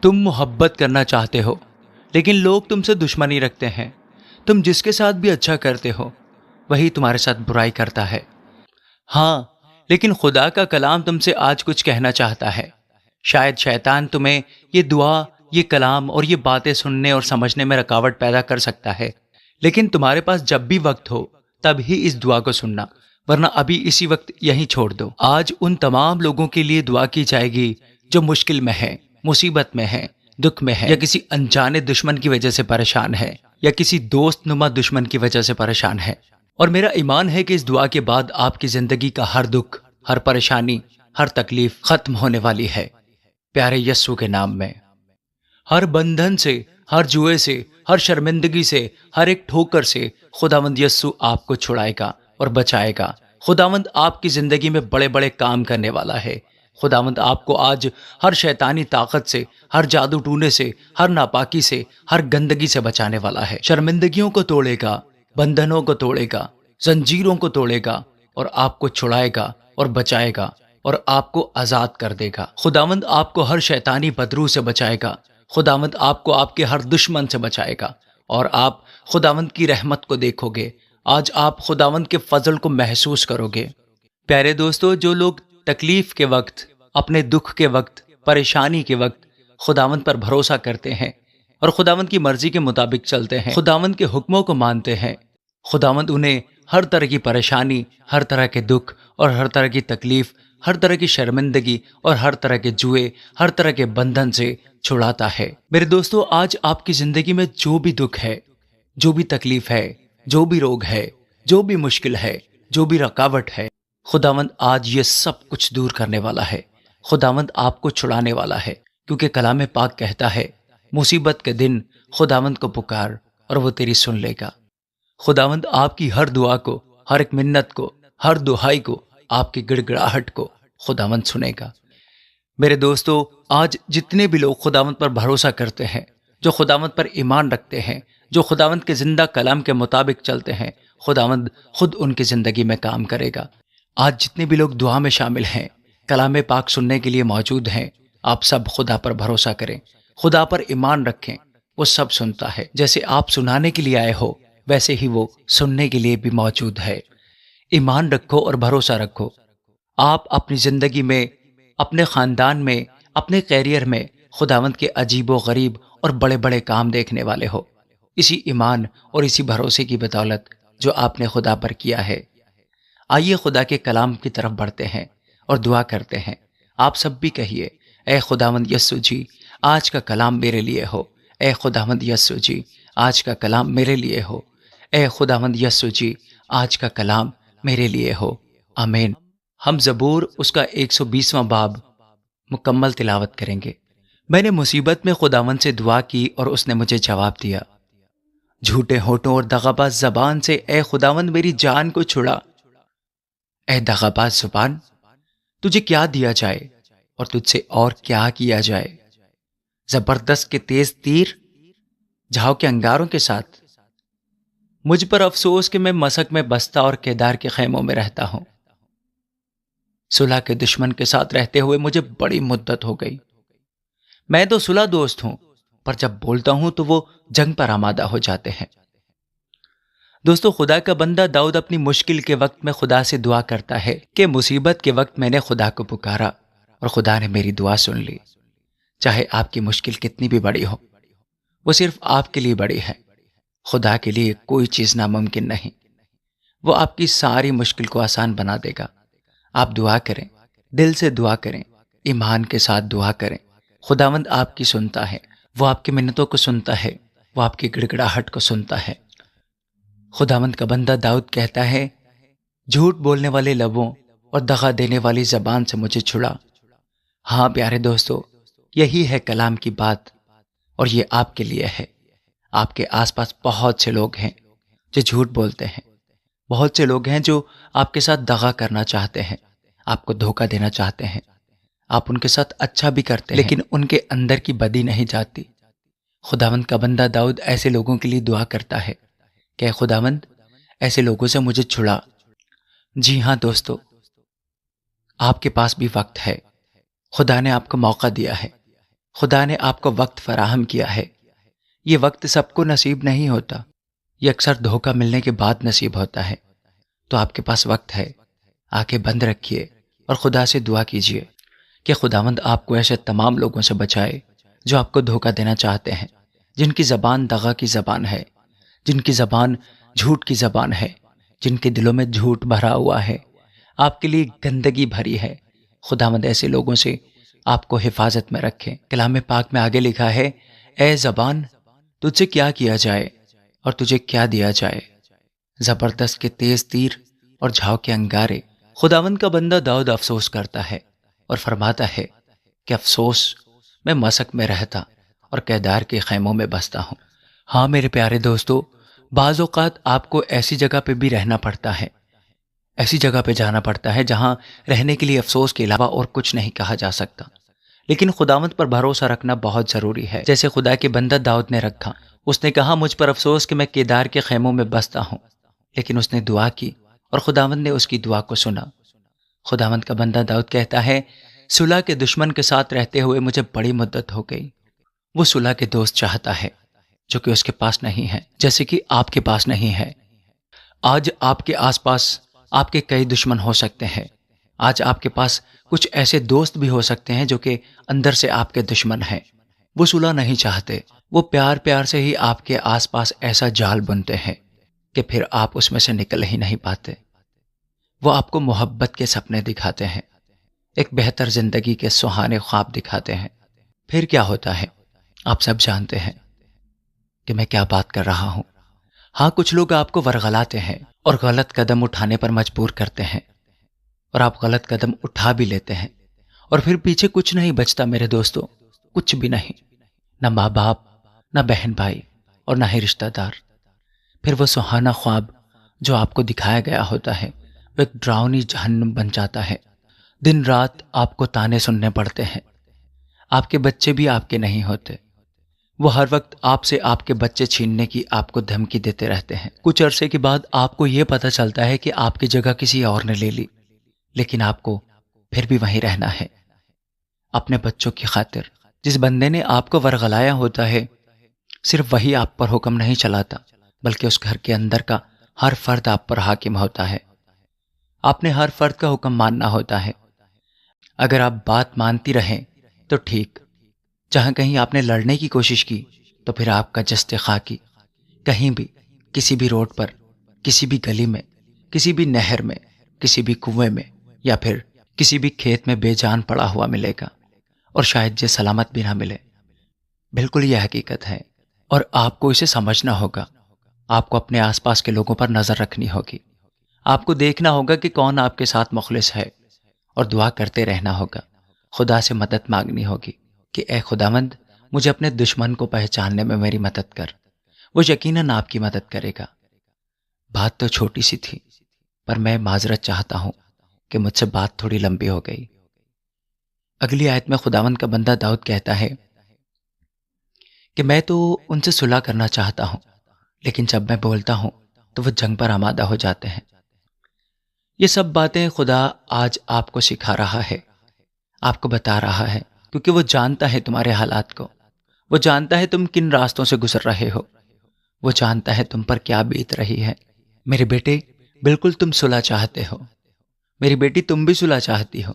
تم محبت کرنا چاہتے ہو لیکن لوگ تم سے دشمنی رکھتے ہیں. تم جس کے ساتھ بھی اچھا کرتے ہو وہی تمہارے ساتھ برائی کرتا ہے. ہاں، لیکن خدا کا کلام تم سے آج کچھ کہنا چاہتا ہے. شاید شیطان تمہیں یہ دعا، یہ کلام اور یہ باتیں سننے اور سمجھنے میں رکاوٹ پیدا کر سکتا ہے، لیکن تمہارے پاس جب بھی وقت ہو تب ہی اس دعا کو سننا، ورنہ ابھی اسی وقت یہیں چھوڑ دو. آج ان تمام لوگوں کے لیے دعا کی جائے گی جو مشکل میں ہیں، مصیبت میں ہیں، دکھ میں ہے، یا کسی انجانے دشمن کی وجہ سے پریشان ہے، یا کسی دوست نما دشمن کی وجہ سے پریشان ہے. اور میرا ایمان ہے کہ اس دعا کے بعد آپ کی زندگی کا ہر دکھ، ہر پریشانی، ہر تکلیف ختم ہونے والی ہے پیارے یسوع کے نام میں. ہر بندھن سے، ہر جوئے سے، ہر شرمندگی سے، ہر ایک ٹھوکر سے خداوند یسوع آپ کو چھڑائے گا اور بچائے گا. خداوند آپ کی زندگی میں بڑے بڑے کام کرنے والا ہے. خداوند آپ کو آج ہر شیطانی طاقت سے، ہر جادو ٹونے سے، ہر ناپاکی سے، ہر گندگی سے بچانے والا ہے. شرمندگیوں کو توڑے گا، بندھنوں کو توڑے گا، زنجیروں کو توڑے گا، اور آپ کو چھڑائے گا اور بچائے گا اور آپ کو آزاد کر دے گا. خداوند آپ کو ہر شیطانی بدروح سے بچائے گا. خداوند آپ کو آپ کے ہر دشمن سے بچائے گا، اور آپ خداوند کی رحمت کو دیکھو گے. آج آپ خداوند کے فضل کو محسوس کرو گے. پیارے دوستو، جو لوگ تکلیف کے وقت، اپنے دکھ کے وقت، پریشانی کے وقت خداوند پر بھروسہ کرتے ہیں اور خداوند کی مرضی کے مطابق چلتے ہیں، خداوند کے حکموں کو مانتے ہیں، خداوند انہیں ہر طرح کی پریشانی، ہر طرح کے دکھ اور ہر طرح کی تکلیف، ہر طرح کی شرمندگی اور ہر طرح کے جوئے، ہر طرح کے بندھن سے چھڑاتا ہے. میرے دوستو، آج آپ کی زندگی میں جو بھی دکھ ہے، جو بھی تکلیف ہے، جو بھی روگ ہے، جو بھی مشکل ہے، جو بھی رکاوٹ ہے، خداوند آج یہ سب کچھ دور کرنے والا ہے. خداوند آپ کو چھڑانے والا ہے، کیونکہ کلام پاک کہتا ہے مصیبت کے دن خداوند کو پکار اور وہ تیری سن لے گا. خداوند آپ کی ہر دعا کو، ہر ایک منت کو، ہر دہائی کو، آپ کی گڑ گڑاہٹ کو خداوند سنے گا. میرے دوستو، آج جتنے بھی لوگ خداوند پر بھروسہ کرتے ہیں، جو خداوند پر ایمان رکھتے ہیں، جو خداوند کے زندہ کلام کے مطابق چلتے ہیں، خداوند خود ان کی زندگی میں کام کرے گا. آج جتنے بھی لوگ دعا میں شامل ہیں، کلام پاک سننے کے لیے موجود ہیں، آپ سب خدا پر بھروسہ کریں، خدا پر ایمان رکھیں. وہ سب سنتا ہے. جیسے آپ سنانے کے لیے آئے ہو، ویسے ہی وہ سننے کے لیے بھی موجود ہے. ایمان رکھو اور بھروسہ رکھو. آپ اپنی زندگی میں، اپنے خاندان میں، اپنے کیریئر میں خداوند کے عجیب و غریب اور بڑے بڑے کام دیکھنے والے ہو، اسی ایمان اور اسی بھروسے کی بدولت جو آپ نے خدا پر کیا ہے. آئیے خدا کے کلام کی طرف بڑھتے ہیں اور دعا کرتے ہیں. آپ سب بھی کہیے، اے خداوند یسوع جی، آج کا کلام میرے لیے ہو. اے خداوند یسوع جی، آج کا کلام میرے لیے ہو. اے خداوند یسوع جی، آج کا کلام میرے لیے ہو. آمین. ہم زبور اس کا 120واں باب مکمل تلاوت کریں گے. میں نے مصیبت میں خداوند سے دعا کی اور اس نے مجھے جواب دیا. جھوٹے ہونٹوں اور دغاباز زبان سے اے خداوند میری جان کو چھڑا. اے دغاباز زبان، تجھے کیا دیا جائے اور تجھ سے اور کیا کیا جائے؟ زبردست کے تیز تیر، جھاؤ کے انگاروں کے ساتھ. مجھ پر افسوس کہ میں مسک میں بستہ اور کیدار کے خیموں میں رہتا ہوں. صلح کے دشمن کے ساتھ رہتے ہوئے مجھے بڑی مدت ہو گئی. میں تو صلح دوست ہوں، پر جب بولتا ہوں تو وہ جنگ پر آمادہ ہو جاتے ہیں. دوستو، خدا کا بندہ داؤد اپنی مشکل کے وقت میں خدا سے دعا کرتا ہے کہ مصیبت کے وقت میں نے خدا کو پکارا اور خدا نے میری دعا سن لی. چاہے آپ کی مشکل کتنی بھی بڑی ہو، وہ صرف آپ کے لیے بڑی ہے. خدا کے لیے کوئی چیز ناممکن نہیں. وہ آپ کی ساری مشکل کو آسان بنا دے گا. آپ دعا کریں، دل سے دعا کریں، ایمان کے ساتھ دعا کریں. خداوند آپ کی سنتا ہے، وہ آپ کی منتوں کو سنتا ہے، وہ آپ کی گڑ گڑاہٹ کو سنتا ہے. خداوند کا بندہ داؤد کہتا ہے، جھوٹ بولنے والے لبوں اور دغا دینے والی زبان سے مجھے چھڑا. ہاں پیارے دوستو، یہی ہے کلام کی بات، اور یہ آپ کے لیے ہے. آپ کے آس پاس بہت سے لوگ ہیں جو جھوٹ بولتے ہیں. بہت سے لوگ ہیں جو آپ کے ساتھ دغا کرنا چاہتے ہیں، آپ کو دھوکہ دینا چاہتے ہیں. آپ ان کے ساتھ اچھا بھی کرتے ہیں، لیکن ان کے اندر کی بدی نہیں جاتی. خداوند کا بندہ داؤد ایسے لوگوں کے لیے دعا کرتا ہے کہ اے خداوند، ایسے لوگوں سے مجھے چھڑا. جی ہاں دوستو، آپ کے پاس بھی وقت ہے. خدا نے آپ کو موقع دیا ہے. خدا نے آپ کو وقت فراہم کیا ہے. یہ وقت سب کو نصیب نہیں ہوتا، یہ اکثر دھوکہ ملنے کے بعد نصیب ہوتا ہے. تو آپ کے پاس وقت ہے، آنکھیں بند رکھیے اور خدا سے دعا کیجیے کہ خداوند آپ کو ایسے تمام لوگوں سے بچائے جو آپ کو دھوکہ دینا چاہتے ہیں، جن کی زبان دغا کی زبان ہے، جن کی زبان جھوٹ کی زبان ہے، جن کے دلوں میں جھوٹ بھرا ہوا ہے، آپ کے لیے گندگی بھری ہے. خداوند ایسے لوگوں سے آپ کو حفاظت میں رکھے. کلام پاک میں آگے لکھا ہے، اے زبان تجھ سے کیا کیا جائے اور تجھے کیا دیا جائے، زبردست کے تیز تیر اور جھاؤ کے انگارے. خداوند کا بندہ داؤد افسوس کرتا ہے اور فرماتا ہے کہ افسوس، میں مسک میں رہتا اور کیدار کے خیموں میں بستا ہوں. ہاں میرے پیارے دوستو، بعض اوقات آپ کو ایسی جگہ پہ بھی رہنا پڑتا ہے، ایسی جگہ پہ جانا پڑتا ہے جہاں رہنے کے لیے افسوس کے علاوہ اور کچھ نہیں کہا جا سکتا. لیکن خداوند پر بھروسہ رکھنا بہت ضروری ہے، جیسے خدا کے بندہ داؤد نے رکھا. اس نے کہا مجھ پر افسوس کہ میں کیدار کے خیموں میں بستا ہوں، لیکن اس نے دعا کی اور خداوند نے اس کی دعا کو سنا. خداوند کا بندہ داؤد کہتا ہے، صلح کے دشمن کے ساتھ رہتے ہوئے مجھے بڑی مدت ہو گئی. وہ صلح کے دوست چاہتا ہے جو کہ اس کے پاس نہیں ہے، جیسے کہ آپ کے پاس نہیں ہے. آج آپ کے آس پاس آپ کے کئی دشمن ہو سکتے ہیں. آج آپ کے پاس کچھ ایسے دوست بھی ہو سکتے ہیں جو کہ اندر سے آپ کے دشمن ہیں. وہ صلح نہیں چاہتے، وہ پیار پیار سے ہی آپ کے آس پاس ایسا جال بنتے ہیں کہ پھر آپ اس میں سے نکل ہی نہیں پاتے. وہ آپ کو محبت کے سپنے دکھاتے ہیں، ایک بہتر زندگی کے سہانے خواب دکھاتے ہیں. پھر کیا ہوتا ہے آپ سب جانتے ہیں کہ میں کیا بات کر رہا ہوں. ہاں، کچھ لوگ آپ کو ورغلاتے ہیں اور غلط قدم اٹھانے پر مجبور کرتے ہیں، اور آپ غلط قدم اٹھا بھی لیتے ہیں، اور پھر پیچھے کچھ نہیں بچتا میرے دوستو، کچھ بھی نہیں، نہ ماں باپ، نہ بہن بھائی، اور نہ ہی رشتہ دار. پھر وہ سہانا خواب جو آپ کو دکھایا گیا ہوتا ہے وہ ایک ڈراؤنی جہنم بن جاتا ہے. دن رات آپ کو تانے سننے پڑتے ہیں. آپ کے بچے بھی آپ کے نہیں ہوتے، وہ ہر وقت آپ سے آپ کے بچے چھیننے کی آپ کو دھمکی دیتے رہتے ہیں. کچھ عرصے کے بعد آپ کو یہ پتہ چلتا ہے کہ آپ کی جگہ کسی اور نے لے لی، لیکن آپ کو پھر بھی وہیں رہنا ہے اپنے بچوں کی خاطر. جس بندے نے آپ کو ورغلایا ہوتا ہے صرف وہی آپ پر حکم نہیں چلاتا، بلکہ اس گھر کے اندر کا ہر فرد آپ پر حاکم ہوتا ہے. آپ نے ہر فرد کا حکم ماننا ہوتا ہے. اگر آپ بات مانتی رہیں تو ٹھیک، جہاں کہیں آپ نے لڑنے کی کوشش کی تو پھر آپ کا جست خاکی کہیں بھی، کسی بھی روڈ پر، کسی بھی گلی میں، کسی بھی نہر میں، کسی بھی کنویں میں، یا پھر کسی بھی کھیت میں بے جان پڑا ہوا ملے گا، اور شاید یہ سلامت بھی نہ ملے. بالکل یہ حقیقت ہے، اور آپ کو اسے سمجھنا ہوگا. آپ کو اپنے آس پاس کے لوگوں پر نظر رکھنی ہوگی. آپ کو دیکھنا ہوگا کہ کون آپ کے ساتھ مخلص ہے، اور دعا کرتے رہنا ہوگا. خدا سے مدد مانگنی ہوگی کہ اے خداوند، مجھے اپنے دشمن کو پہچاننے میں میری مدد کر. وہ یقیناً آپ کی مدد کرے گا. بات تو چھوٹی سی تھی، پر میں معذرت چاہتا ہوں کہ مجھ سے بات تھوڑی لمبی ہو گئی. اگلی آیت میں خداوند کا بندہ داؤد کہتا ہے کہ میں تو ان سے صلح کرنا چاہتا ہوں، لیکن جب میں بولتا ہوں تو وہ جنگ پر آمادہ ہو جاتے ہیں. یہ سب باتیں خدا آج آپ کو سکھا رہا ہے، آپ کو بتا رہا ہے، کیونکہ وہ جانتا ہے تمہارے حالات کو. وہ جانتا ہے تم کن راستوں سے گزر رہے ہو. وہ جانتا ہے تم پر کیا بیت رہی ہے. میرے بیٹے، بالکل تم صلح چاہتے ہو. میری بیٹی، تم بھی صلح چاہتی ہو،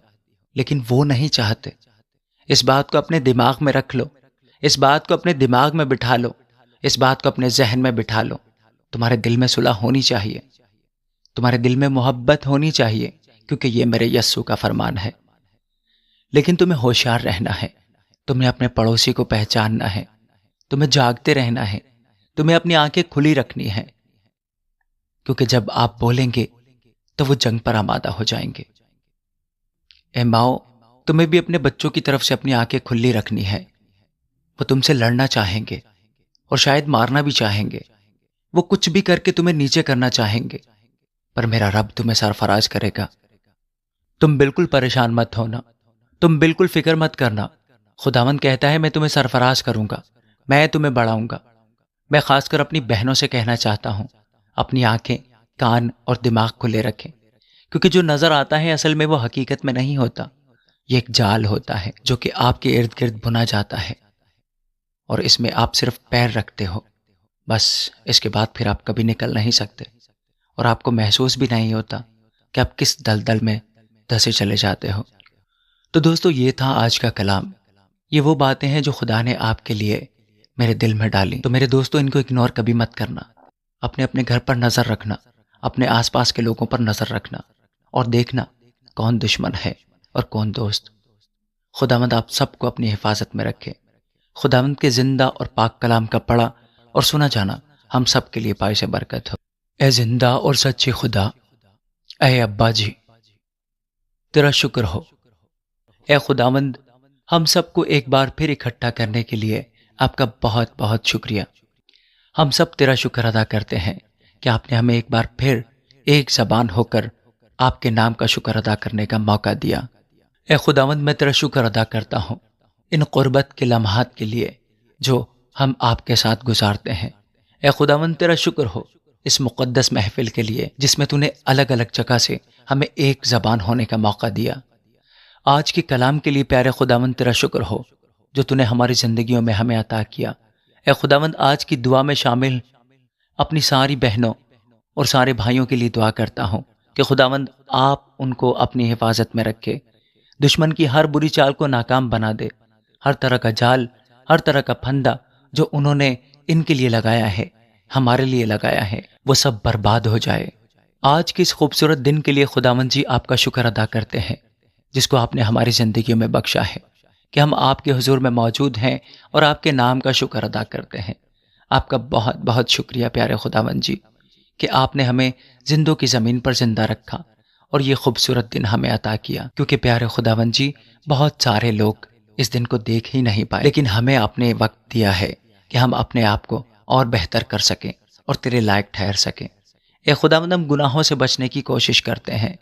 لیکن وہ نہیں چاہتے. اس بات کو اپنے دماغ میں رکھ لو، اس بات کو اپنے دماغ میں بٹھا لو، اس بات کو اپنے ذہن میں بٹھا لو. تمہارے دل میں صلح ہونی چاہیے، تمہارے دل میں محبت ہونی چاہیے، کیونکہ یہ میرے یسوع کا فرمان ہے. لیکن تمہیں ہوشیار رہنا ہے، تمہیں اپنے پڑوسی کو پہچاننا ہے، تمہیں جاگتے رہنا ہے، تمہیں اپنی آنکھیں کھلی رکھنی ہے، کیونکہ جب آپ بولیں گے تو وہ جنگ پر آمادہ ہو جائیں گے. اے ماؤ، تمہیں بھی اپنے بچوں کی طرف سے اپنی آنکھیں کھلی رکھنی ہے. وہ تم سے لڑنا چاہیں گے اور شاید مارنا بھی چاہیں گے. وہ کچھ بھی کر کے تمہیں نیچے کرنا چاہیں گے، پر میرا رب تمہیں سرفراز کرے گا. تم بالکل پریشان مت ہونا، تم بالکل فکر مت کرنا. خداوند کہتا ہے میں تمہیں سرفراز کروں گا، میں تمہیں بڑھاؤں گا. میں خاص کر اپنی بہنوں سے کہنا چاہتا ہوں، اپنی آنکھیں، کان اور دماغ کھلے رکھیں، کیونکہ جو نظر آتا ہے اصل میں وہ حقیقت میں نہیں ہوتا. یہ ایک جال ہوتا ہے جو کہ آپ کے ارد گرد بنا جاتا ہے، اور اس میں آپ صرف پیر رکھتے ہو، بس اس کے بعد پھر آپ کبھی نکل نہیں سکتے، اور آپ کو محسوس بھی نہیں ہوتا کہ آپ کس دلدل میں دھسے چلے جاتے ہو۔ تو دوستو، یہ تھا آج کا کلام۔ یہ وہ باتیں ہیں جو خدا نے آپ کے لیے میرے دل میں ڈالی۔ تو میرے دوستو، ان کو اگنور کبھی مت کرنا۔ اپنے اپنے گھر پر نظر رکھنا، اپنے آس پاس کے لوگوں پر نظر رکھنا، اور دیکھنا کون دشمن ہے اور کون دوست۔ خداوند آپ سب کو اپنی حفاظت میں رکھے۔ خداوند کے زندہ اور پاک کلام کا پڑھا اور سنا جانا ہم سب کے لیے باعث برکت ہو۔ اے زندہ اور سچے خدا، اے ابا جی، تیرا شکر ہو۔ اے خداوند، ہم سب کو ایک بار پھر اکٹھا کرنے کے لیے آپ کا بہت بہت شکریہ۔ ہم سب تیرا شکر ادا کرتے ہیں کہ آپ نے ہمیں ایک بار پھر ایک زبان ہو کر آپ کے نام کا شکر ادا کرنے کا موقع دیا۔ اے خداوند، میں تیرا شکر ادا کرتا ہوں ان قربت کے لمحات کے لیے جو ہم آپ کے ساتھ گزارتے ہیں۔ اے خداوند، تیرا شکر ہو اس مقدس محفل کے لیے جس میں تو نے الگ الگ جگہ سے ہمیں ایک زبان ہونے کا موقع دیا۔ آج کے کلام کے لیے پیارے خداوند تیرا شکر ہو جو تو نے ہماری زندگیوں میں ہمیں عطا کیا۔ اے خداوند، آج کی دعا میں شامل اپنی ساری بہنوں اور سارے بھائیوں کے لیے دعا کرتا ہوں کہ خداوند آپ ان کو اپنی حفاظت میں رکھے، دشمن کی ہر بری چال کو ناکام بنا دے، ہر طرح کا جال، ہر طرح کا پھندا جو انہوں نے ان کے لیے لگایا ہے، ہمارے لیے لگایا ہے، وہ سب برباد ہو جائے۔ آج کے اس خوبصورت دن کے لیے خداوند جی آپ کا شکر ادا کرتے ہیں جس کو آپ نے ہماری زندگیوں میں بخشا ہے کہ ہم آپ کے حضور میں موجود ہیں اور آپ کے نام کا شکر ادا کرتے ہیں۔ آپ کا بہت بہت شکریہ پیارے خداوند جی کہ آپ نے ہمیں زندوں کی زمین پر زندہ رکھا اور یہ خوبصورت دن ہمیں عطا کیا، کیونکہ پیارے خداوند جی بہت سارے لوگ اس دن کو دیکھ ہی نہیں پائے، لیکن ہمیں آپ نے وقت دیا ہے کہ ہم اپنے آپ کو اور بہتر کر سکیں اور تیرے لائق ٹھہر سکیں۔ اے خداوند، ہم گناہوں سے بچنے کی کوشش کرتے ہیں،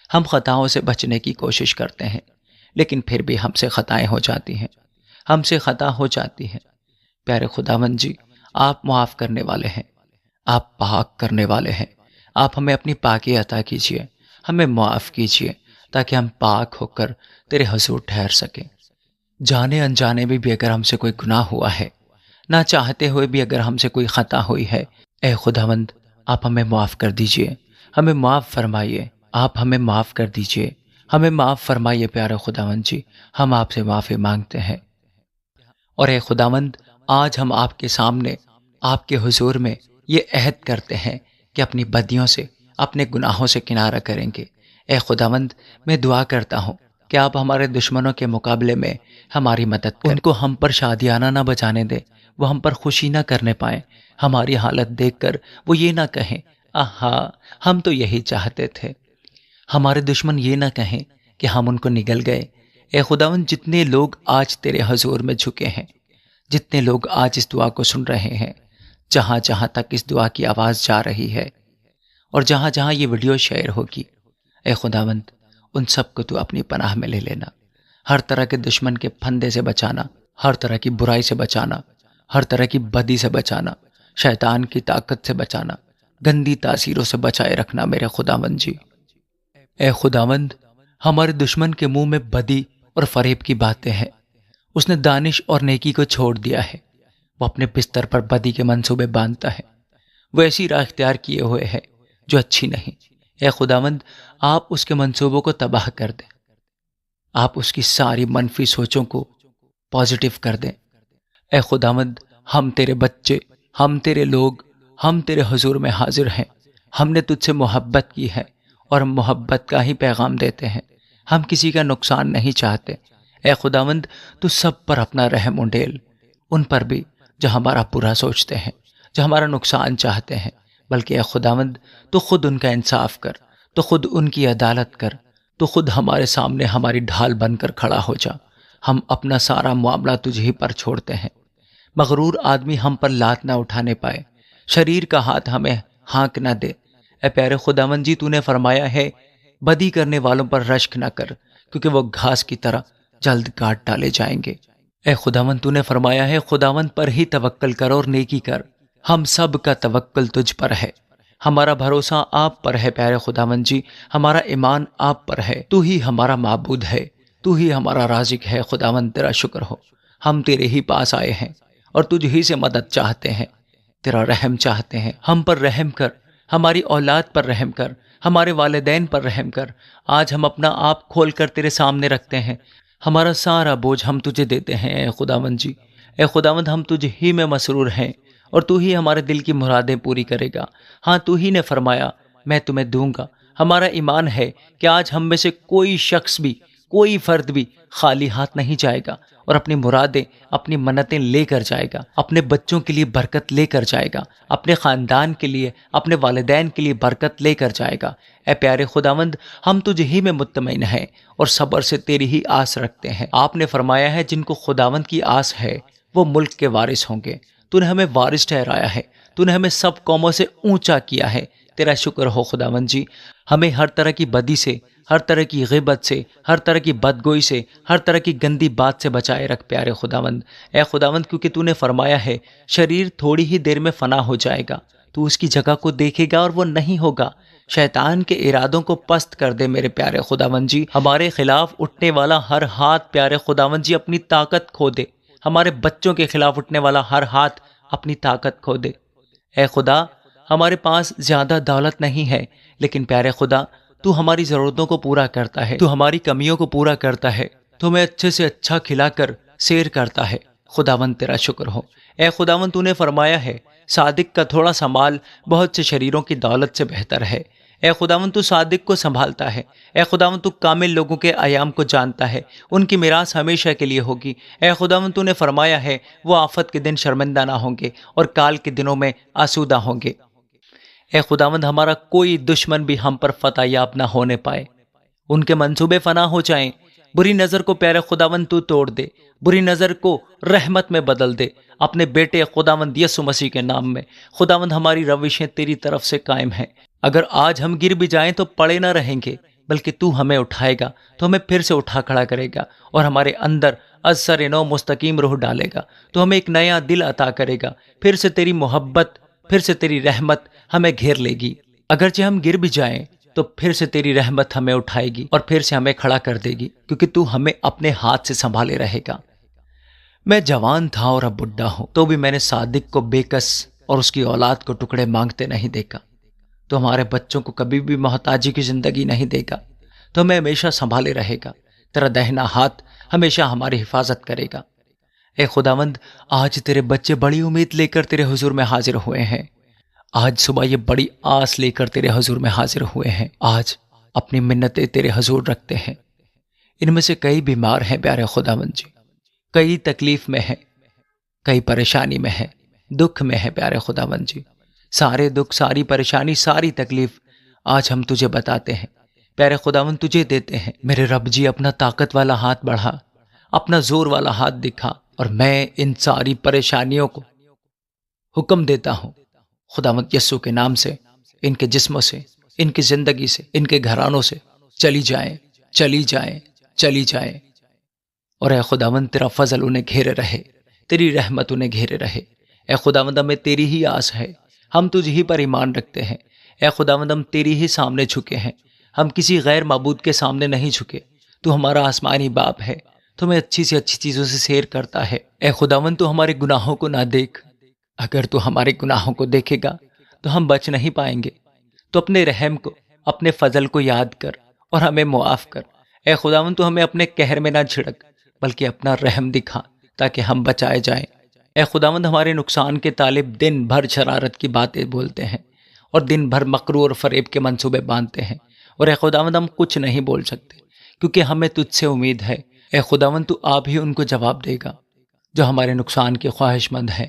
ہم خطاؤں سے بچنے کی کوشش کرتے ہیں، لیکن پھر بھی ہم سے خطائیں ہو جاتی ہیں، ہم سے خطا ہو جاتی ہے۔ پیارے خداوند جی، آپ معاف کرنے والے ہیں، آپ پاک کرنے والے ہیں۔ آپ ہمیں اپنی پاکی عطا کیجیے، ہمیں معاف کیجیے تاکہ ہم پاک ہو کر تیرے حضور ٹھہر سکیں۔ جانے انجانے میں بھی اگر ہم سے کوئی گناہ ہوا ہے، نہ چاہتے ہوئے بھی اگر ہم سے کوئی خطا ہوئی ہے، اے خداوند آپ ہمیں معاف کر دیجیے، ہمیں معاف فرمائیے، آپ ہمیں معاف کر دیجیے، ہمیں معاف فرمائیے پیارے خداوند جی، ہم آپ سے معافی مانگتے ہیں۔ اور اے خداوند، آج ہم آپ کے سامنے، آپ کے حضور میں یہ عہد کرتے ہیں کہ اپنی بدیوں سے، اپنے گناہوں سے کنارہ کریں گے۔ اے خداوند، میں دعا کرتا ہوں کہ آپ ہمارے دشمنوں کے مقابلے میں ہماری مدد کریں، ان کو ہم پر شادیانہ نہ بچانے دیں، وہ ہم پر خوشی نہ کرنے پائیں، ہماری حالت دیکھ کر وہ یہ نہ کہیں آہا ہم تو یہی چاہتے تھے، ہمارے دشمن یہ نہ کہیں کہ ہم ان کو نگل گئے۔ اے خداوند، جتنے لوگ آج تیرے حضور میں جھکے ہیں، جتنے لوگ آج اس دعا کو سن رہے ہیں، جہاں جہاں تک اس دعا کی آواز جا رہی ہے اور جہاں جہاں یہ ویڈیو شیئر ہوگی، اے خداوند ان سب کو تو اپنی پناہ میں لے لینا، ہر طرح کے دشمن کے پھندے سے بچانا، ہر طرح کی برائی سے بچانا، ہر طرح کی بدی سے بچانا، شیطان کی طاقت سے بچانا، گندی تاثیروں سے بچائے رکھنا میرے خداوند جی۔ اے خداوند، ہمارے دشمن کے منہ میں بدی اور فریب کی باتیں ہیں، اس نے دانش اور نیکی کو چھوڑ دیا ہے، وہ اپنے بستر پر بدی کے منصوبے باندھتا ہے، وہ ایسی راہ اختیار کیے ہوئے ہے جو اچھی نہیں۔ اے خداوند، آپ اس کے منصوبوں کو تباہ کر دیں، آپ اس کی ساری منفی سوچوں کو پازیٹیو کر دیں۔ اے خداوند، ہم تیرے بچے، ہم تیرے لوگ، ہم تیرے حضور میں حاضر ہیں، ہم نے تجھ سے محبت کی ہے اور ہم محبت کا ہی پیغام دیتے ہیں، ہم کسی کا نقصان نہیں چاہتے۔ اے خداوند، تو سب پر اپنا رحم انڈیل، ان پر بھی جو ہمارا برا سوچتے ہیں، جو ہمارا نقصان چاہتے ہیں، بلکہ اے خداوند تو خود ان کا انصاف کر، تو خود ان کی عدالت کر، تو خود ہمارے سامنے ہماری ڈھال بن کر کھڑا ہو جا۔ ہم اپنا سارا معاملہ تجھ ہی پر چھوڑتے ہیں، مغرور آدمی ہم پر لات نہ اٹھانے پائے، شریر کا ہاتھ ہمیں ہانک نہ دے۔ اے پیارے خداوند جی، تو نے فرمایا ہے بدی کرنے والوں پر رشک نہ کر، کیونکہ وہ گھاس کی طرح جلد کاٹ ڈالے جائیں گے۔ اے خداوند، تو نے فرمایا ہے خداوند پر ہی توکل کر اور نیکی کر، ہم سب کا توکل تجھ پر ہے، ہمارا بھروسہ آپ پر ہے پیارے خداوند جی، ہمارا ایمان آپ پر ہے، تو ہی ہمارا معبود ہے، تو ہی ہمارا رازق ہے خداوند، تیرا شکر ہو۔ ہم تیرے ہی پاس آئے ہیں اور تجھ ہی سے مدد چاہتے ہیں، تیرا رحم چاہتے ہیں۔ ہم پر رحم کر، ہماری اولاد پر رحم کر، ہمارے والدین پر رحم کر۔ آج ہم اپنا آپ کھول کر تیرے سامنے رکھتے ہیں، ہمارا سارا بوجھ ہم تجھے دیتے ہیں اے خداوند جی۔ اے خداوند، ہم تجھ ہی میں مسرور ہیں اور تو ہی ہمارے دل کی مرادیں پوری کرے گا۔ ہاں، تو ہی نے فرمایا میں تمہیں دوں گا۔ ہمارا ایمان ہے کہ آج ہم میں سے کوئی شخص بھی، کوئی فرد بھی خالی ہاتھ نہیں جائے گا اور اپنی مرادیں، اپنی منتیں لے کر جائے گا، اپنے بچوں کے لیے برکت لے کر جائے گا، اپنے خاندان کے لیے، اپنے والدین کے لیے برکت لے کر جائے گا۔ اے پیارے خداوند، ہم تجھ ہی میں مطمئن ہیں اور صبر سے تیری ہی آس رکھتے ہیں۔ آپ نے فرمایا ہے جن کو خداوند کی آس ہے وہ ملک کے وارث ہوں گے۔ تو نے ہمیں وارث ٹھہرایا ہے، تو نے ہمیں سب قوموں سے اونچا کیا ہے۔ تیرا شکر ہو خداوند جی۔ ہمیں ہر طرح کی بدی سے، ہر طرح کی غیبت سے، ہر طرح کی بدگوئی سے، ہر طرح کی گندی بات سے بچائے رکھ پیارے خداوند۔ اے خداوند، کیونکہ تو نے فرمایا ہے شریر تھوڑی ہی دیر میں فنا ہو جائے گا، تو اس کی جگہ کو دیکھے گا اور وہ نہیں ہوگا۔ شیطان کے ارادوں کو پست کر دے میرے پیارے خداوند جی۔ ہمارے خلاف اٹھنے والا ہر ہاتھ پیارے خداوند جی اپنی طاقت کھو دے۔ ہمارے بچوں کے خلاف اٹھنے والا ہر ہاتھ اپنی طاقت کھو دے۔ اے خدا، ہمارے پاس زیادہ دولت نہیں ہے، لیکن پیارے خدا تو ہماری ضرورتوں کو پورا کرتا ہے، تو ہماری کمیوں کو پورا کرتا ہے، تو ہمیں اچھے سے اچھا کھلا کر سیر کرتا ہے۔ خداوند تیرا شکر ہو۔ اے خداوند، تو نے فرمایا ہے صادق کا تھوڑا سا مال بہت سے شریروں کی دولت سے بہتر ہے۔ اے خداوند، تو صادق کو سنبھالتا ہے۔ اے خداوند، تو کامل لوگوں کے ایام کو جانتا ہے، ان کی میراث ہمیشہ کے لیے ہوگی۔ اے خداوند، تو نے فرمایا ہے وہ آفت کے دن شرمندہ نہ ہوں گے اور کال کے دنوں میں آسودہ ہوں گے۔ اے خداوند، ہمارا کوئی دشمن بھی ہم پر فتح یاب نہ ہونے پائے، ان کے منصوبے فنا ہو جائیں۔ بری نظر کو پیارے خداوند تو توڑ دے، بری نظر کو رحمت میں بدل دے، اپنے بیٹے خداوند یسوع مسیح کے نام میں۔ خداوند، ہماری روشیں تیری طرف سے قائم ہیں۔ اگر آج ہم گر بھی جائیں تو پڑے نہ رہیں گے، بلکہ تو ہمیں اٹھائے گا، تو ہمیں پھر سے اٹھا کھڑا کرے گا اور ہمارے اندر از سر نو مستقیم روح ڈالے گا، تو ہمیں ایک نیا دل عطا کرے گا۔ پھر سے تیری محبت، پھر سے تیری رحمت ہمیں گھیر لے گی۔ اگرچہ ہم گر بھی جائیں تو پھر سے تیری رحمت ہمیں اٹھائے گی اور پھر سے ہمیں کھڑا کر دے گی، کیونکہ تو ہمیں اپنے ہاتھ سے سنبھالے رہے گا۔ میں جوان تھا اور اب بڈھا ہوں، تو بھی میں نے صادق کو بے کس اور اس کی اولاد کو ٹکڑے مانگتے نہیں دیکھا۔ تو ہمارے بچوں کو کبھی بھی محتاجی کی زندگی نہیں دے گا، تو ہمیں ہمیشہ سنبھالے رہے گا۔ تیرا دہنا ہاتھ ہمیشہ ہماری حفاظت کرے گا۔ اے خداوند، آج تیرے بچے بڑی امید لے کر تیرے حضور میں حاضر ہوئے ہیں۔ آج صبح یہ بڑی آس لے کر تیرے حضور میں حاضر ہوئے ہیں۔ آج اپنی منتیں تیرے حضور رکھتے ہیں۔ ان میں سے کئی بیمار ہیں پیارے خداوند جی، کئی تکلیف میں ہیں، کئی پریشانی میں ہیں، دکھ میں ہے پیارے خداوند جی۔ سارے دکھ، ساری پریشانی، ساری تکلیف آج ہم تجھے بتاتے ہیں پیارے خداوند، تجھے دیتے ہیں۔ میرے رب جی، اپنا طاقت والا ہاتھ بڑھا، اپنا زور والا ہاتھ دکھا، اور میں ان ساری پریشانیوں کو حکم دیتا ہوں خداوند یسوع کے نام سے، ان کے جسموں سے، ان کی زندگی سے، ان کے گھرانوں سے چلی جائیں، چلی جائیں، چلی جائیں۔ اور اے خداوند، تیرا فضل انہیں گھیرے رہے، تیری رحمت انہیں گھیرے رہے۔ اے خداوند، ہمیں تیری ہی آس ہے، ہم تجھ ہی پر ایمان رکھتے ہیں۔ اے خداوند، ہم تیری ہی سامنے جھکے ہیں، ہم کسی غیر معبود کے سامنے نہیں جھکے۔ تو ہمارا آسمانی باپ ہے، تو ہمیں اچھی سے اچھی چیزوں سے سیر کرتا ہے۔ اے خداوند، تو ہمارے گناہوں کو نہ دیکھ، اگر تو ہمارے گناہوں کو دیکھے گا تو ہم بچ نہیں پائیں گے۔ تو اپنے رحم کو، اپنے فضل کو یاد کر اور ہمیں معاف کر۔ اے خداوند، تو ہمیں اپنے قہر میں نہ جھڑک، بلکہ اپنا رحم دکھا تاکہ ہم بچائے جائیں۔ اے خداوند، ہمارے نقصان کے طالب دن بھر شرارت کی باتیں بولتے ہیں اور دن بھر مکرو اور فریب کے منصوبے باندھتے ہیں، اور اے خداوند، ہم کچھ نہیں بول سکتے کیونکہ ہمیں تجھ سے امید ہے۔ اے خداوند، تو آپ ہی ان کو جواب دے گا جو ہمارے نقصان کے خواہش مند ہیں۔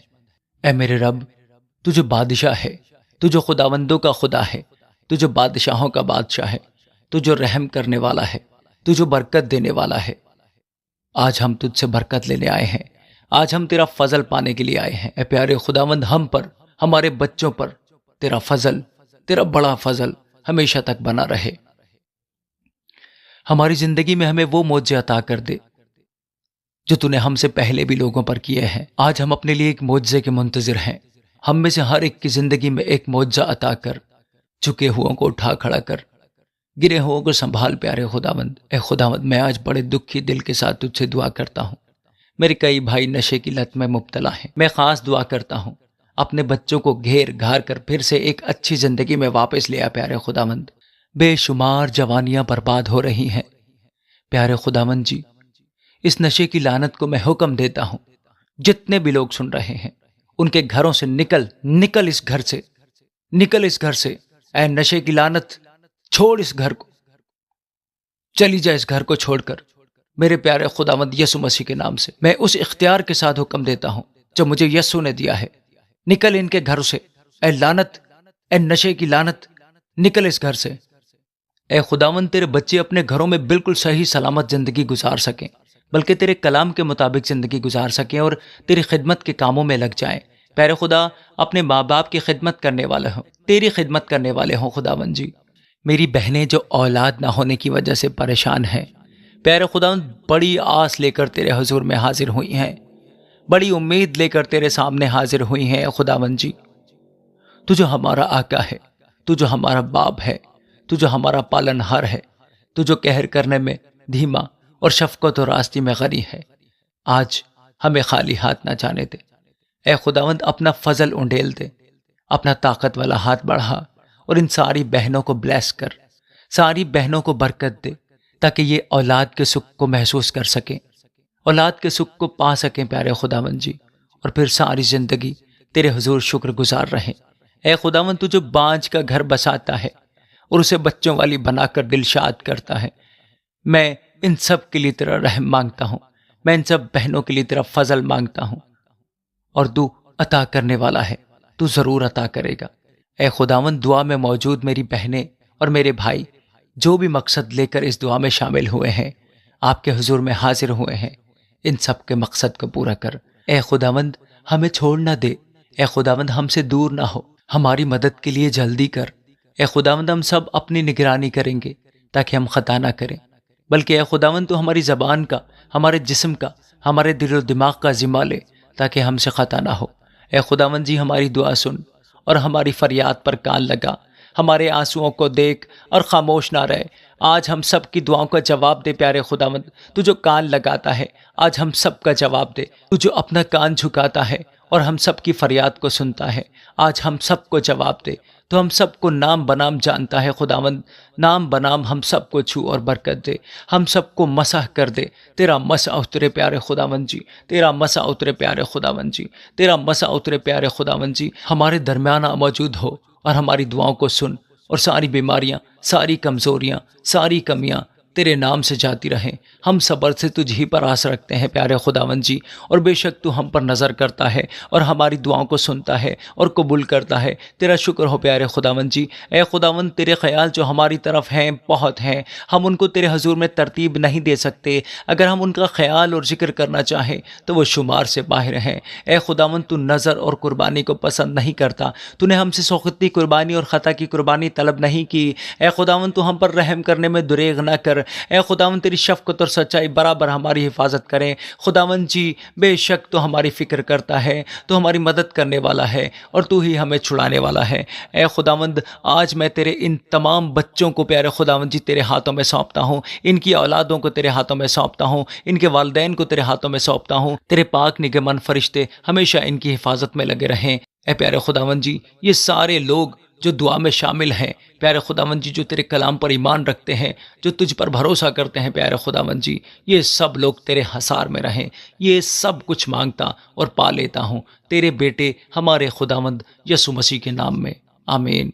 اے میرے رب، تو جو بادشاہ ہے، تو جو خداوندوں کا خدا ہے، تو جو بادشاہوں کا بادشاہ ہے، تو جو رحم کرنے والا ہے، تو جو برکت دینے والا ہے، آج ہم تجھ سے برکت لینے آئے ہیں، آج ہم تیرا فضل پانے کے لیے آئے ہیں۔ اے پیارے خداوند، ہم پر، ہمارے بچوں پر تیرا فضل، تیرا بڑا فضل ہمیشہ تک بنا رہے۔ ہماری زندگی میں ہمیں وہ معجزے عطا کر دے جو تو نے ہم سے پہلے بھی لوگوں پر کیے ہیں۔ آج ہم اپنے لیے ایک معجزے کے منتظر ہیں۔ ہم میں سے ہر ایک کی زندگی میں ایک معجزہ عطا کر، جھکے ہوا کو اٹھا کھڑا کر، گرے ہو کو سنبھال پیارے خداوند۔ اے خداوند، میں آج بڑے دکھی دل کے ساتھ تجھ سے دعا کرتا ہوں۔ میرے کئی بھائی نشے کی لت میں مبتلا ہیں۔ میں خاص دعا کرتا ہوں اپنے بچوں کو گھیر گھار کر پھر سے ایک اچھی زندگی میں واپس لے آ پیارے خداوند۔ بے شمار جوانیاں برباد ہو رہی ہیں پیارے خداوند جی۔ اس نشے کی لعنت کو میں حکم دیتا ہوں، جتنے بھی لوگ سن رہے ہیں ان کے گھروں سے نکل اس گھر سے، نکل اس گھر سے۔ اے نشے کی لعنت، چھوڑ اس گھر کو، چلی جا اس گھر کو چھوڑ کر۔ میرے پیارے خداوند یسوع مسیح کے نام سے میں اس اختیار کے ساتھ حکم دیتا ہوں جو مجھے یسوع نے دیا ہے، نکل ان کے گھر سے۔ اے لعنت، اے نشے کی لعنت، نکل اس گھر سے۔ اے خداوند، تیرے بچے اپنے گھروں میں بالکل صحیح سلامت زندگی گزار سکیں، بلکہ تیرے کلام کے مطابق زندگی گزار سکیں اور تیری خدمت کے کاموں میں لگ جائیں۔ پیارے خدا، اپنے ماں باپ کی خدمت کرنے والے ہوں، تیری خدمت کرنے والے ہوں خداوند جی۔ میری بہنیں جو اولاد نہ ہونے کی وجہ سے پریشان ہیں، پیارے خداوند بڑی آس لے کر تیرے حضور میں حاضر ہوئی ہیں، بڑی امید لے کر تیرے سامنے حاضر ہوئی ہیں۔ اے خداوند جی، تو جو ہمارا آقا ہے، تو جو ہمارا باپ ہے، تو جو ہمارا پالن ہار ہے، تو جو قہر کرنے میں دھیما اور شفقت و راستی میں غنی ہے، آج ہمیں خالی ہاتھ نہ جانے دے۔ اے خداوند، اپنا فضل انڈیل دے، اپنا طاقت والا ہاتھ بڑھا اور ان ساری بہنوں کو بلیس کر، ساری بہنوں کو برکت دے، تاکہ یہ اولاد کے سکھ کو محسوس کر سکیں، اولاد کے سکھ کو پا سکیں پیارے خداوند جی، اور پھر ساری زندگی تیرے حضور شکر گزار رہیں۔ اے خداوند، تو جو بانجھ کا گھر بساتا ہے اور اسے بچوں والی بنا کر دل شاد کرتا ہے، میں ان سب کے لیے تیرا رحم مانگتا ہوں، میں ان سب بہنوں کے لیے تیرا فضل مانگتا ہوں، اور تو عطا کرنے والا ہے، تو ضرور عطا کرے گا۔ اے خداوند، دعا میں موجود میری بہنیں اور میرے بھائی جو بھی مقصد لے کر اس دعا میں شامل ہوئے ہیں، آپ کے حضور میں حاضر ہوئے ہیں، ان سب کے مقصد کو پورا کر۔ اے خداوند، ہمیں چھوڑ نہ دے، اے خداوند ہم سے دور نہ ہو، ہماری مدد کے لیے جلدی کر۔ اے خداوند، ہم سب اپنی نگرانی کریں گے تاکہ ہم خطا نہ کریں، بلکہ اے خداوند تو ہماری زبان کا، ہمارے جسم کا، ہمارے دل و دماغ کا ذمہ لے تاکہ ہم سے خطا نہ ہو۔ اے خداوند جی، ہماری دعا سن اور ہماری فریاد پر کان لگا، ہمارے آنسوؤں کو دیکھ اور خاموش نہ رہے۔ آج ہم سب کی دعاؤں کا جواب دے پیارے خداوند، تو جو کان لگاتا ہے آج ہم سب کا جواب دے، تو جو اپنا کان جھکاتا ہے اور ہم سب کی فریاد کو سنتا ہے، آج ہم سب کو جواب دے۔ تو ہم سب کو نام بنام جانتا ہے خداوند، نام بنام ہم سب کو چھو اور برکت دے، ہم سب کو مسح کر دے۔ تیرا مسح اترے پیارے خداوند جی، تیرا مسح اترے پیارے خداوند جی، تیرا مسح اترے پیارے خداوند جی، ہمارے درمیان موجود ہو اور ہماری دعاؤں کو سن، اور ساری بیماریاں، ساری کمزوریاں، ساری کمیاں تیرے نام سے جاتی رہیں۔ ہم صبر سے تجھ ہی پر آس رکھتے ہیں پیارے خداوند جی، اور بے شک تو ہم پر نظر کرتا ہے اور ہماری دعاؤں کو سنتا ہے اور قبول کرتا ہے۔ تیرا شکر ہو پیارے خداوند جی۔ اے خداوند، تیرے خیال جو ہماری طرف ہیں بہت ہیں، ہم ان کو تیرے حضور میں ترتیب نہیں دے سکتے۔ اگر ہم ان کا خیال اور ذکر کرنا چاہیں تو وہ شمار سے باہر ہیں۔ اے خداوند، تو نظر اور قربانی کو پسند نہیں کرتا، تو نے ہم سے سوختگی قربانی اور خطا کی قربانی طلب نہیں کی۔ اے خداوند، تو ہم پر رحم کرنے میں دریغ نہ کر۔ اے خداوند، تیری شفقت اور سچائی برابر ہماری حفاظت کریں۔ خداوند جی، بے شک تو ہماری فکر کرتا ہے، تو ہماری مدد کرنے والا ہے، اور تو ہی ہمیں چھڑانے والا ہے۔ اے خداوند، آج میں تیرے ان تمام بچوں کو پیارے خداوند جی تیرے ہاتھوں میں سونپتا ہوں، ان کی اولادوں کو تیرے ہاتھوں میں سونپتا ہوں، ان کے والدین کو تیرے ہاتھوں میں سونپتا ہوں۔ تیرے پاک نگہبان فرشتے ہمیشہ ان کی حفاظت میں لگے رہیں۔ اے پیارے خداوند جی، یہ سارے لوگ جو دعا میں شامل ہیں پیارے خداوند جی، جو تیرے کلام پر ایمان رکھتے ہیں، جو تجھ پر بھروسہ کرتے ہیں پیارے خداوند جی، یہ سب لوگ تیرے حصار میں رہیں۔ یہ سب کچھ مانگتا اور پا لیتا ہوں تیرے بیٹے ہمارے خداوند یسوع مسیح کے نام میں، آمین۔